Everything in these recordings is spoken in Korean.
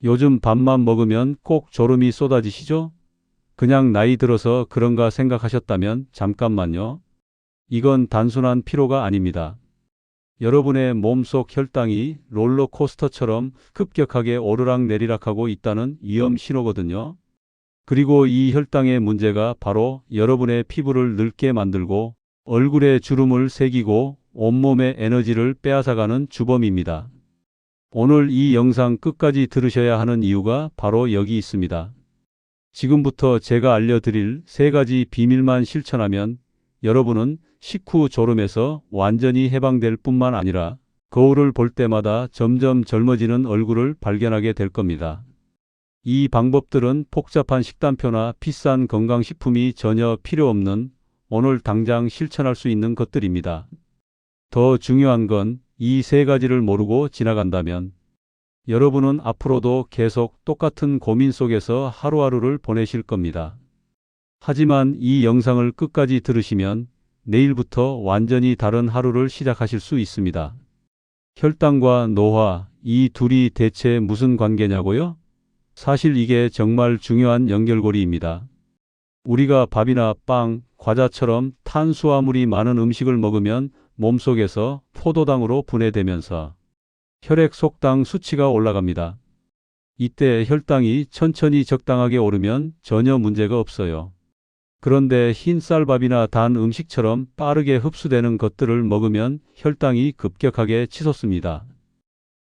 요즘 밥만 먹으면 꼭 졸음이 쏟아지시죠? 그냥 나이 들어서 그런가 생각하셨다면 잠깐만요. 이건 단순한 피로가 아닙니다. 여러분의 몸속 혈당이 롤러코스터처럼 급격하게 오르락내리락하고 있다는 위험 신호거든요. 그리고 이 혈당의 문제가 바로 여러분의 피부를 늙게 만들고 얼굴에 주름을 새기고 온몸의 에너지를 빼앗아가는 주범입니다. 오늘 이 영상 끝까지 들으셔야 하는 이유가 바로 여기 있습니다. 지금부터 제가 알려드릴 3가지 비밀만 실천하면 여러분은 식후 졸음에서 완전히 해방될 뿐만 아니라 거울을 볼 때마다 점점 젊어지는 얼굴을 발견하게 될 겁니다. 이 방법들은 복잡한 식단표나 비싼 건강식품이 전혀 필요 없는 오늘 당장 실천할 수 있는 것들입니다. 더 중요한 건 이 3가지를 모르고 지나간다면 여러분은 앞으로도 계속 똑같은 고민 속에서 하루하루를 보내실 겁니다. 하지만 이 영상을 끝까지 들으시면 내일부터 완전히 다른 하루를 시작하실 수 있습니다. 혈당과 노화, 이 둘이 대체 무슨 관계냐고요? 사실 이게 정말 중요한 연결고리입니다. 우리가 밥이나 빵, 과자처럼 탄수화물이 많은 음식을 먹으면 몸속에서 포도당으로 분해되면서 혈액 속당 수치가 올라갑니다. 이때 혈당이 천천히 적당하게 오르면 전혀 문제가 없어요. 그런데 흰 쌀밥이나 단 음식처럼 빠르게 흡수되는 것들을 먹으면 혈당이 급격하게 치솟습니다.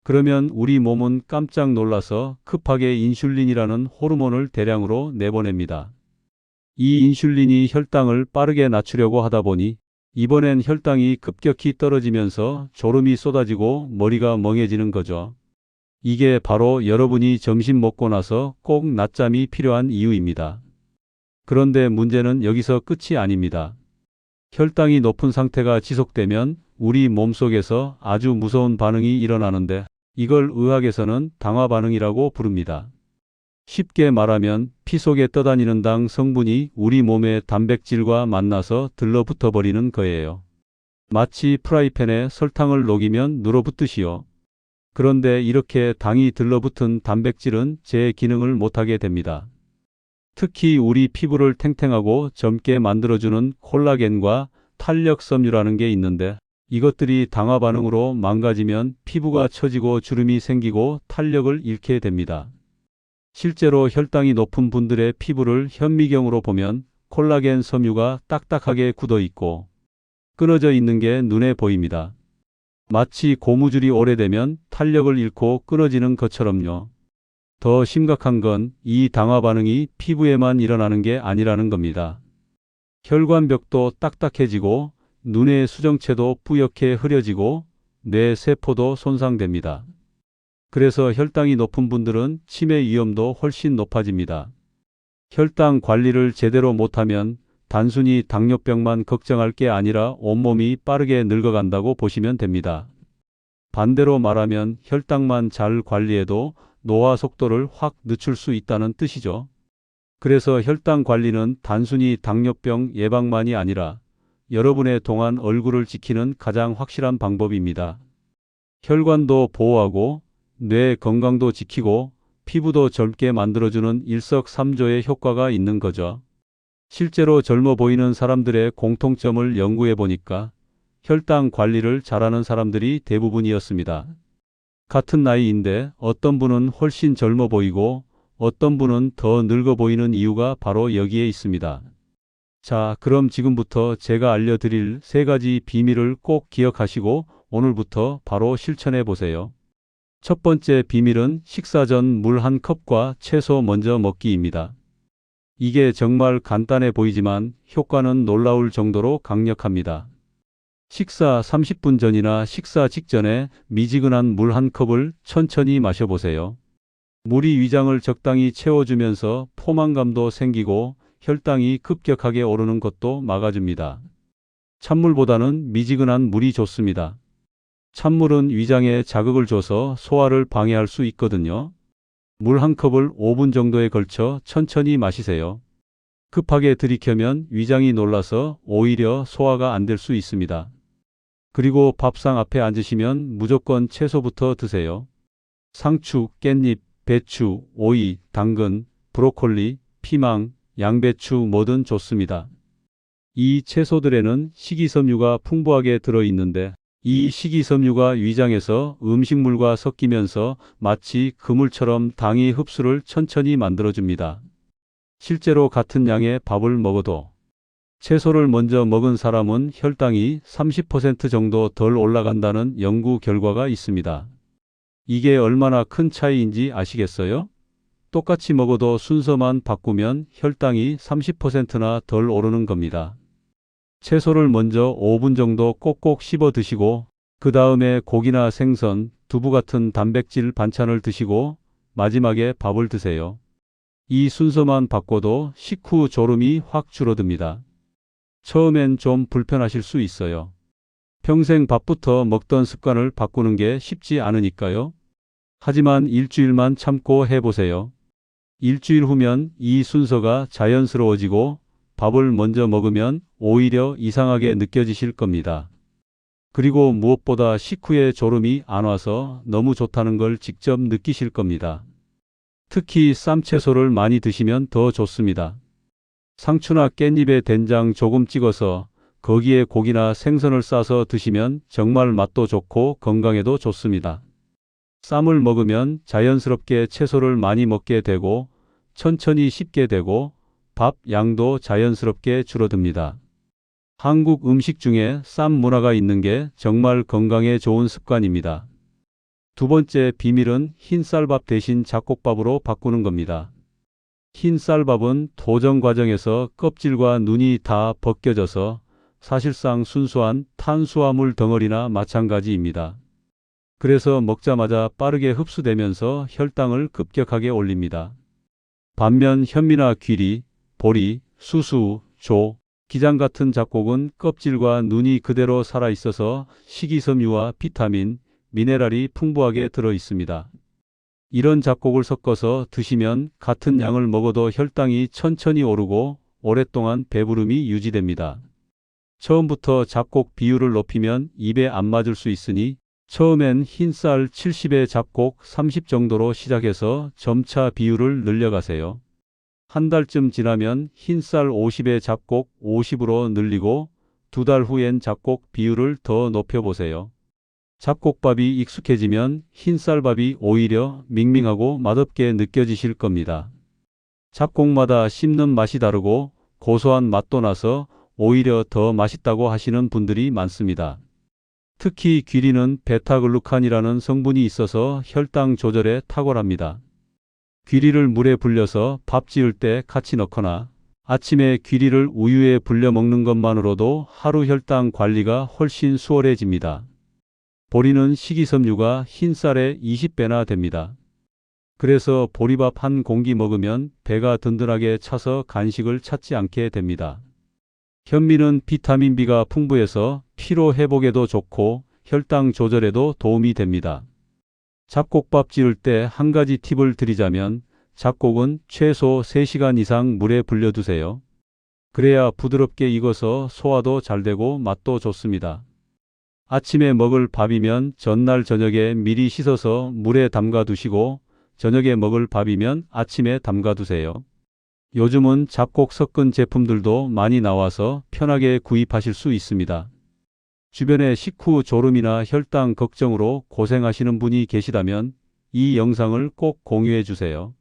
그러면 우리 몸은 깜짝 놀라서 급하게 인슐린이라는 호르몬을 대량으로 내보냅니다. 이 인슐린이 혈당을 빠르게 낮추려고 하다 보니 이번엔 혈당이 급격히 떨어지면서 졸음이 쏟아지고 머리가 멍해지는 거죠. 이게 바로 여러분이 점심 먹고 나서 꼭 낮잠이 필요한 이유입니다. 그런데 문제는 여기서 끝이 아닙니다. 혈당이 높은 상태가 지속되면 우리 몸속에서 아주 무서운 반응이 일어나는데 이걸 의학에서는 당화 반응이라고 부릅니다. 쉽게 말하면 피 속에 떠다니는 당 성분이 우리 몸의 단백질과 만나서 들러붙어 버리는 거예요. 마치 프라이팬에 설탕을 녹이면 눌어붙듯이요. 그런데 이렇게 당이 들러붙은 단백질은 제 기능을 못하게 됩니다. 특히 우리 피부를 탱탱하고 젊게 만들어주는 콜라겐과 탄력 섬유라는 게 있는데 이것들이 당화 반응으로 망가지면 피부가 처지고 주름이 생기고 탄력을 잃게 됩니다. 실제로 혈당이 높은 분들의 피부를 현미경으로 보면 콜라겐 섬유가 딱딱하게 굳어 있고 끊어져 있는 게 눈에 보입니다. 마치 고무줄이 오래되면 탄력을 잃고 끊어지는 것처럼요. 더 심각한 건 이 당화 반응이 피부에만 일어나는 게 아니라는 겁니다. 혈관벽도 딱딱해지고 눈의 수정체도 뿌옇게 흐려지고 뇌 세포도 손상됩니다. 그래서 혈당이 높은 분들은 치매 위험도 훨씬 높아집니다. 혈당 관리를 제대로 못하면 단순히 당뇨병만 걱정할 게 아니라 온몸이 빠르게 늙어간다고 보시면 됩니다. 반대로 말하면 혈당만 잘 관리해도 노화 속도를 확 늦출 수 있다는 뜻이죠. 그래서 혈당 관리는 단순히 당뇨병 예방만이 아니라 여러분의 동안 얼굴을 지키는 가장 확실한 방법입니다. 혈관도 보호하고 뇌 건강도 지키고 피부도 젊게 만들어주는 일석삼조의 효과가 있는 거죠. 실제로 젊어 보이는 사람들의 공통점을 연구해 보니까 혈당 관리를 잘하는 사람들이 대부분이었습니다. 같은 나이인데 어떤 분은 훨씬 젊어 보이고 어떤 분은 더 늙어 보이는 이유가 바로 여기에 있습니다. 자, 그럼 지금부터 제가 알려드릴 3가지 비밀을 꼭 기억하시고 오늘부터 바로 실천해 보세요. 첫 번째 비밀은 식사 전 물 1컵과 채소 먼저 먹기입니다. 이게 정말 간단해 보이지만 효과는 놀라울 정도로 강력합니다. 식사 30분 전이나 식사 직전에 미지근한 물 1컵을 천천히 마셔보세요. 물이 위장을 적당히 채워주면서 포만감도 생기고 혈당이 급격하게 오르는 것도 막아줍니다. 찬물보다는 미지근한 물이 좋습니다. 찬물은 위장에 자극을 줘서 소화를 방해할 수 있거든요. 물 1컵을 5분 정도에 걸쳐 천천히 마시세요. 급하게 들이켜면 위장이 놀라서 오히려 소화가 안 될 수 있습니다. 그리고 밥상 앞에 앉으시면 무조건 채소부터 드세요. 상추, 깻잎, 배추, 오이, 당근, 브로콜리, 피망, 양배추 뭐든 좋습니다. 이 채소들에는 식이섬유가 풍부하게 들어있는데 이 식이섬유가 위장에서 음식물과 섞이면서 마치 그물처럼 당이 흡수를 천천히 만들어줍니다. 실제로 같은 양의 밥을 먹어도 채소를 먼저 먹은 사람은 혈당이 30% 정도 덜 올라간다는 연구 결과가 있습니다. 이게 얼마나 큰 차이인지 아시겠어요? 똑같이 먹어도 순서만 바꾸면 혈당이 30%나 덜 오르는 겁니다. 채소를 먼저 5분 정도 꼭꼭 씹어 드시고 그 다음에 고기나 생선, 두부 같은 단백질 반찬을 드시고 마지막에 밥을 드세요. 이 순서만 바꿔도 식후 졸음이 확 줄어듭니다. 처음엔 좀 불편하실 수 있어요. 평생 밥부터 먹던 습관을 바꾸는 게 쉽지 않으니까요. 하지만 일주일만 참고 해보세요. 일주일 후면 이 순서가 자연스러워지고 밥을 먼저 먹으면 오히려 이상하게 느껴지실 겁니다. 그리고 무엇보다 식후에 졸음이 안 와서 너무 좋다는 걸 직접 느끼실 겁니다. 특히 쌈채소를 많이 드시면 더 좋습니다. 상추나 깻잎에 된장 조금 찍어서 거기에 고기나 생선을 싸서 드시면 정말 맛도 좋고 건강에도 좋습니다. 쌈을 먹으면 자연스럽게 채소를 많이 먹게 되고 천천히 씹게 되고 밥 양도 자연스럽게 줄어듭니다. 한국 음식 중에 쌈 문화가 있는 게 정말 건강에 좋은 습관입니다. 두 번째 비밀은 흰 쌀밥 대신 잡곡밥으로 바꾸는 겁니다. 흰 쌀밥은 도정 과정에서 껍질과 눈이 다 벗겨져서 사실상 순수한 탄수화물 덩어리나 마찬가지입니다. 그래서 먹자마자 빠르게 흡수되면서 혈당을 급격하게 올립니다. 반면 현미나 귀리, 보리, 수수, 조, 기장 같은 잡곡은 껍질과 눈이 그대로 살아있어서 식이섬유와 비타민, 미네랄이 풍부하게 들어 있습니다. 이런 잡곡을 섞어서 드시면 같은 양을 먹어도 혈당이 천천히 오르고 오랫동안 배부름이 유지됩니다. 처음부터 잡곡 비율을 높이면 입에 안 맞을 수 있으니 처음엔 흰쌀 70에 잡곡 30 정도로 시작해서 점차 비율을 늘려가세요. 한 달쯤 지나면 흰쌀 50에 잡곡 50으로 늘리고 두 달 후엔 잡곡 비율을 더 높여보세요. 잡곡밥이 익숙해지면 흰쌀밥이 오히려 밍밍하고 맛없게 느껴지실 겁니다. 잡곡마다 씹는 맛이 다르고 고소한 맛도 나서 오히려 더 맛있다고 하시는 분들이 많습니다. 특히 귀리는 베타글루칸이라는 성분이 있어서 혈당 조절에 탁월합니다. 귀리를 물에 불려서 밥 지을 때 같이 넣거나 아침에 귀리를 우유에 불려 먹는 것만으로도 하루 혈당 관리가 훨씬 수월해집니다. 보리는 식이섬유가 흰쌀의 20배나 됩니다. 그래서 보리밥 한 공기 먹으면 배가 든든하게 차서 간식을 찾지 않게 됩니다. 현미는 비타민 B가 풍부해서 피로 회복에도 좋고 혈당 조절에도 도움이 됩니다. 잡곡밥 지을 때 한 가지 팁을 드리자면 잡곡은 최소 3시간 이상 물에 불려두세요. 그래야 부드럽게 익어서 소화도 잘 되고 맛도 좋습니다. 아침에 먹을 밥이면 전날 저녁에 미리 씻어서 물에 담가 두시고 저녁에 먹을 밥이면 아침에 담가 두세요. 요즘은 잡곡 섞은 제품들도 많이 나와서 편하게 구입하실 수 있습니다. 주변에 식후 졸음이나 혈당 걱정으로 고생하시는 분이 계시다면 이 영상을 꼭 공유해 주세요.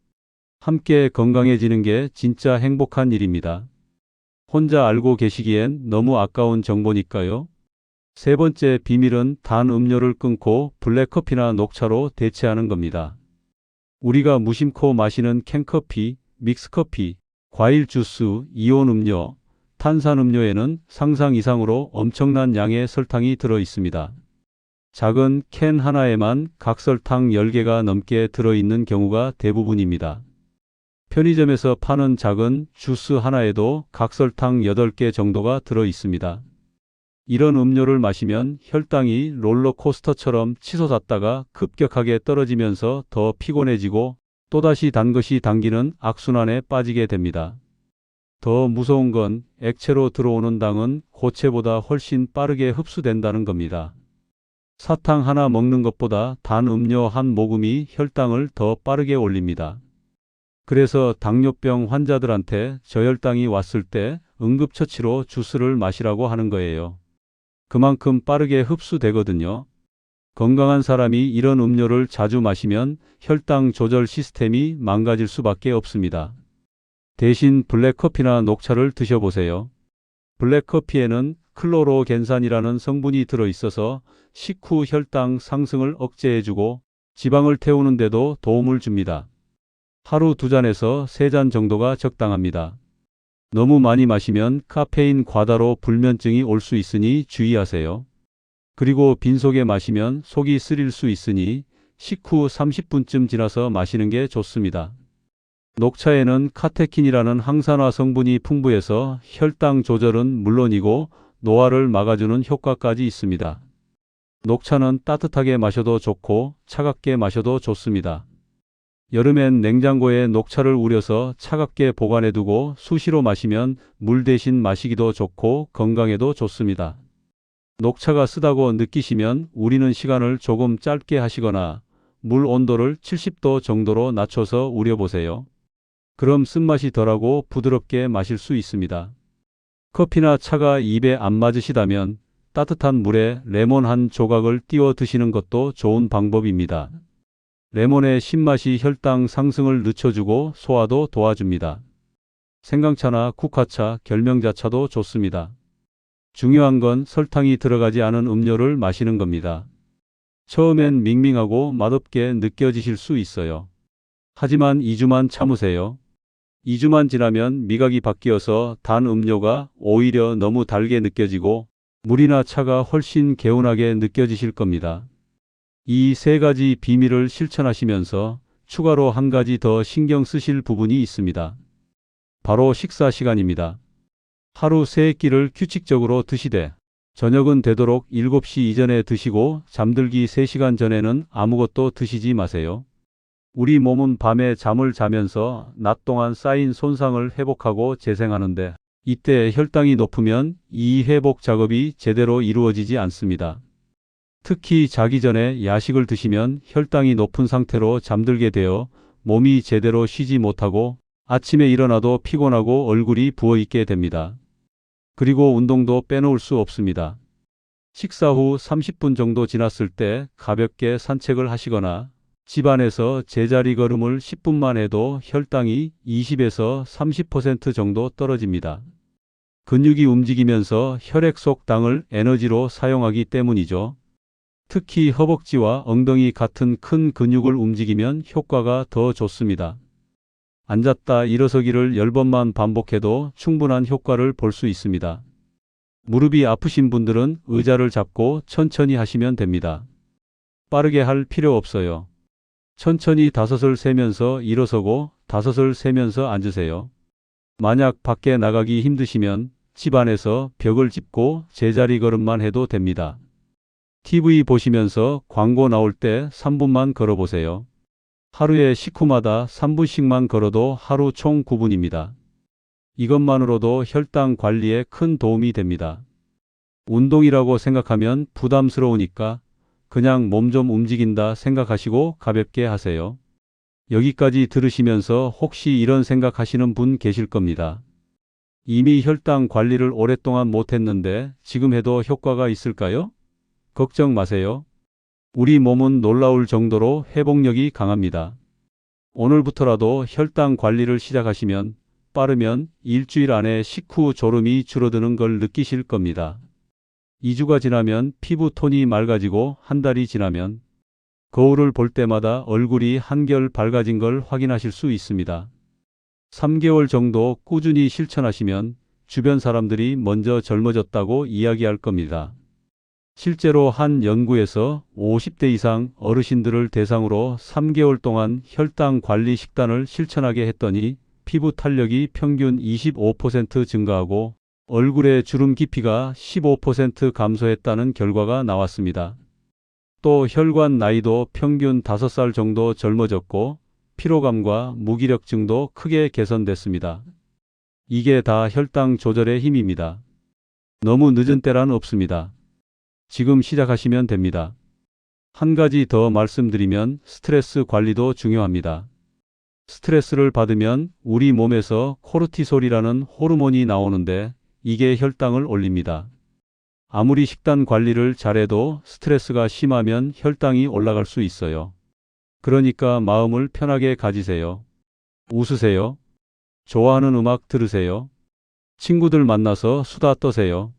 함께 건강해지는 게 진짜 행복한 일입니다. 혼자 알고 계시기엔 너무 아까운 정보니까요. 세 번째 비밀은 단 음료를 끊고 블랙커피나 녹차로 대체하는 겁니다. 우리가 무심코 마시는 캔커피, 믹스커피, 과일 주스, 이온 음료, 탄산 음료에는 상상 이상으로 엄청난 양의 설탕이 들어 있습니다. 작은 캔 하나에만 각설탕 10개가 넘게 들어있는 경우가 대부분입니다. 편의점에서 파는 작은 주스 하나에도 각설탕 8개 정도가 들어 있습니다. 이런 음료를 마시면 혈당이 롤러코스터처럼 치솟았다가 급격하게 떨어지면서 더 피곤해지고 또다시 단 것이 당기는 악순환에 빠지게 됩니다. 더 무서운 건 액체로 들어오는 당은 고체보다 훨씬 빠르게 흡수된다는 겁니다. 사탕 하나 먹는 것보다 단 음료 한 모금이 혈당을 더 빠르게 올립니다. 그래서 당뇨병 환자들한테 저혈당이 왔을 때 응급처치로 주스를 마시라고 하는 거예요. 그만큼 빠르게 흡수되거든요. 건강한 사람이 이런 음료를 자주 마시면 혈당 조절 시스템이 망가질 수밖에 없습니다. 대신 블랙커피나 녹차를 드셔보세요. 블랙커피에는 클로로겐산이라는 성분이 들어있어서 식후 혈당 상승을 억제해주고 지방을 태우는 데도 도움을 줍니다. 하루 2잔에서 3잔 정도가 적당합니다. 너무 많이 마시면 카페인 과다로 불면증이 올 수 있으니 주의하세요. 그리고 빈속에 마시면 속이 쓰릴 수 있으니 식후 30분쯤 지나서 마시는 게 좋습니다. 녹차에는 카테킨이라는 항산화 성분이 풍부해서 혈당 조절은 물론이고 노화를 막아주는 효과까지 있습니다. 녹차는 따뜻하게 마셔도 좋고 차갑게 마셔도 좋습니다. 여름엔 냉장고에 녹차를 우려서 차갑게 보관해두고 수시로 마시면 물 대신 마시기도 좋고 건강에도 좋습니다. 녹차가 쓰다고 느끼시면 우리는 시간을 조금 짧게 하시거나 물 온도를 70도 정도로 낮춰서 우려보세요. 그럼 쓴맛이 덜하고 부드럽게 마실 수 있습니다. 커피나 차가 입에 안 맞으시다면 따뜻한 물에 레몬 한 조각을 띄워 드시는 것도 좋은 방법입니다. 레몬의 신맛이 혈당 상승을 늦춰주고 소화도 도와줍니다. 생강차나 국화차, 결명자차도 좋습니다. 중요한 건 설탕이 들어가지 않은 음료를 마시는 겁니다. 처음엔 밍밍하고 맛없게 느껴지실 수 있어요. 하지만 2주만 참으세요. 2주만 지나면 미각이 바뀌어서 단 음료가 오히려 너무 달게 느껴지고 물이나 차가 훨씬 개운하게 느껴지실 겁니다. 이 3가지 비밀을 실천하시면서 추가로 한 가지 더 신경 쓰실 부분이 있습니다. 바로 식사 시간입니다. 하루 3끼를 규칙적으로 드시되 저녁은 되도록 7시 이전에 드시고 잠들기 3시간 전에는 아무것도 드시지 마세요. 우리 몸은 밤에 잠을 자면서 낮 동안 쌓인 손상을 회복하고 재생하는데 이때 혈당이 높으면 이 회복 작업이 제대로 이루어지지 않습니다. 특히 자기 전에 야식을 드시면 혈당이 높은 상태로 잠들게 되어 몸이 제대로 쉬지 못하고 아침에 일어나도 피곤하고 얼굴이 부어있게 됩니다. 그리고 운동도 빼놓을 수 없습니다. 식사 후 30분 정도 지났을 때 가볍게 산책을 하시거나 집안에서 제자리 걸음을 10분만 해도 혈당이 20에서 30% 정도 떨어집니다. 근육이 움직이면서 혈액 속 당을 에너지로 사용하기 때문이죠. 특히 허벅지와 엉덩이 같은 큰 근육을 움직이면 효과가 더 좋습니다. 앉았다 일어서기를 10번만 반복해도 충분한 효과를 볼 수 있습니다. 무릎이 아프신 분들은 의자를 잡고 천천히 하시면 됩니다. 빠르게 할 필요 없어요. 천천히 5을 세면서 일어서고 5을 세면서 앉으세요. 만약 밖에 나가기 힘드시면 집 안에서 벽을 짚고 제자리 걸음만 해도 됩니다. TV 보시면서 광고 나올 때 3분만 걸어보세요. 하루에 식후마다 3분씩만 걸어도 하루 총 9분입니다. 이것만으로도 혈당 관리에 큰 도움이 됩니다. 운동이라고 생각하면 부담스러우니까 그냥 몸 좀 움직인다 생각하시고 가볍게 하세요. 여기까지 들으시면서 혹시 이런 생각하시는 분 계실 겁니다. 이미 혈당 관리를 오랫동안 못했는데 지금 해도 효과가 있을까요? 걱정 마세요. 우리 몸은 놀라울 정도로 회복력이 강합니다. 오늘부터라도 혈당 관리를 시작하시면 빠르면 일주일 안에 식후 졸음이 줄어드는 걸 느끼실 겁니다. 2주가 지나면 피부 톤이 맑아지고 한 달이 지나면 거울을 볼 때마다 얼굴이 한결 밝아진 걸 확인하실 수 있습니다. 3개월 정도 꾸준히 실천하시면 주변 사람들이 먼저 젊어졌다고 이야기할 겁니다. 실제로 한 연구에서 50대 이상 어르신들을 대상으로 3개월 동안 혈당 관리 식단을 실천하게 했더니 피부 탄력이 평균 25% 증가하고 얼굴의 주름 깊이가 15% 감소했다는 결과가 나왔습니다. 또 혈관 나이도 평균 5살 정도 젊어졌고 피로감과 무기력증도 크게 개선됐습니다. 이게 다 혈당 조절의 힘입니다. 너무 늦은 때란 없습니다. 지금 시작하시면 됩니다. 한 가지 더 말씀드리면 스트레스 관리도 중요합니다. 스트레스를 받으면 우리 몸에서 코르티솔이라는 호르몬이 나오는데 이게 혈당을 올립니다. 아무리 식단 관리를 잘해도 스트레스가 심하면 혈당이 올라갈 수 있어요. 그러니까 마음을 편하게 가지세요. 웃으세요. 좋아하는 음악 들으세요. 친구들 만나서 수다 떠세요.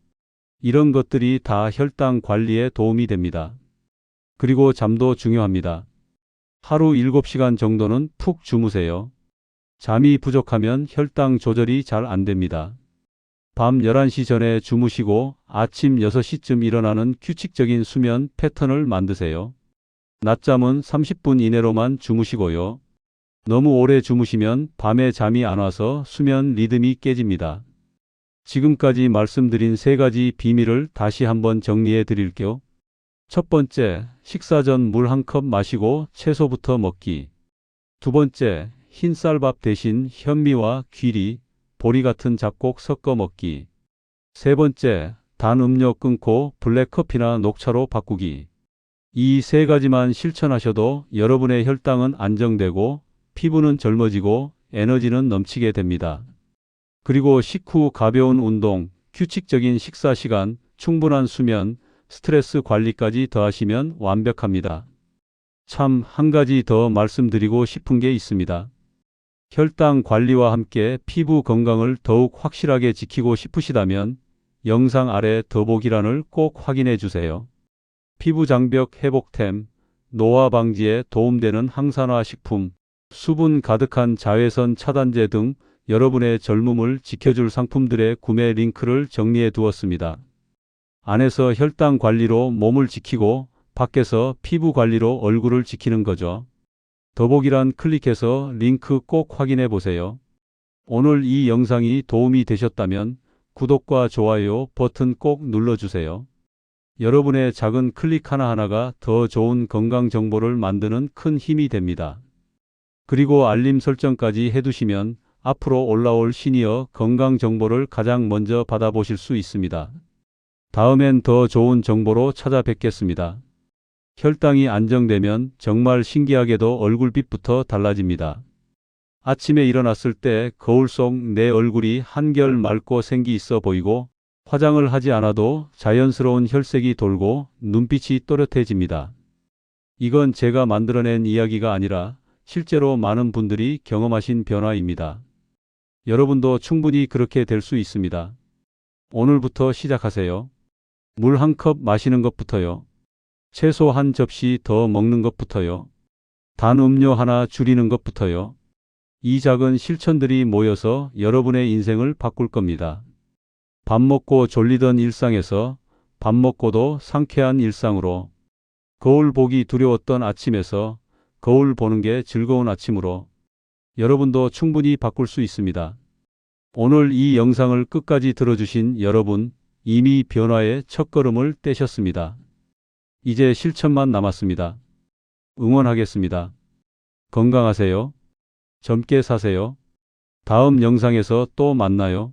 이런 것들이 다 혈당 관리에 도움이 됩니다. 그리고 잠도 중요합니다. 하루 7시간 정도는 푹 주무세요. 잠이 부족하면 혈당 조절이 잘 안 됩니다. 밤 11시 전에 주무시고 아침 6시쯤 일어나는 규칙적인 수면 패턴을 만드세요. 낮잠은 30분 이내로만 주무시고요. 너무 오래 주무시면 밤에 잠이 안 와서 수면 리듬이 깨집니다. 지금까지 말씀드린 3가지 비밀을 다시 한번 정리해 드릴게요. 첫 번째, 식사 전 물 1컵 마시고 채소부터 먹기. 두 번째, 흰 쌀밥 대신 현미와 귀리, 보리 같은 잡곡 섞어 먹기. 세 번째, 단 음료 끊고 블랙커피나 녹차로 바꾸기. 이 3가지만 실천하셔도 여러분의 혈당은 안정되고 피부는 젊어지고 에너지는 넘치게 됩니다. 그리고 식후 가벼운 운동, 규칙적인 식사 시간, 충분한 수면, 스트레스 관리까지 더하시면 완벽합니다. 참, 한 가지 더 말씀드리고 싶은 게 있습니다. 혈당 관리와 함께 피부 건강을 더욱 확실하게 지키고 싶으시다면 영상 아래 더보기란을 꼭 확인해 주세요. 피부 장벽 회복템, 노화 방지에 도움되는 항산화 식품, 수분 가득한 자외선 차단제 등 여러분의 젊음을 지켜줄 상품들의 구매 링크를 정리해 두었습니다. 안에서 혈당 관리로 몸을 지키고 밖에서 피부 관리로 얼굴을 지키는 거죠. 더보기란 클릭해서 링크 꼭 확인해 보세요. 오늘 이 영상이 도움이 되셨다면 구독과 좋아요 버튼 꼭 눌러주세요. 여러분의 작은 클릭 하나하나가 더 좋은 건강 정보를 만드는 큰 힘이 됩니다. 그리고 알림 설정까지 해두시면 앞으로 올라올 시니어 건강 정보를 가장 먼저 받아보실 수 있습니다. 다음엔 더 좋은 정보로 찾아뵙겠습니다. 혈당이 안정되면 정말 신기하게도 얼굴빛부터 달라집니다. 아침에 일어났을 때 거울 속 내 얼굴이 한결 맑고 생기 있어 보이고 화장을 하지 않아도 자연스러운 혈색이 돌고 눈빛이 또렷해집니다. 이건 제가 만들어낸 이야기가 아니라 실제로 많은 분들이 경험하신 변화입니다. 여러분도 충분히 그렇게 될 수 있습니다. 오늘부터 시작하세요. 물 1컵 마시는 것부터요. 채소 한 접시 더 먹는 것부터요. 단 음료 하나 줄이는 것부터요. 이 작은 실천들이 모여서 여러분의 인생을 바꿀 겁니다. 밥 먹고 졸리던 일상에서 밥 먹고도 상쾌한 일상으로, 거울 보기 두려웠던 아침에서 거울 보는 게 즐거운 아침으로 여러분도 충분히 바꿀 수 있습니다. 오늘 이 영상을 끝까지 들어주신 여러분, 이미 변화의 첫걸음을 떼셨습니다. 이제 실천만 남았습니다. 응원하겠습니다. 건강하세요. 젊게 사세요. 다음 영상에서 또 만나요.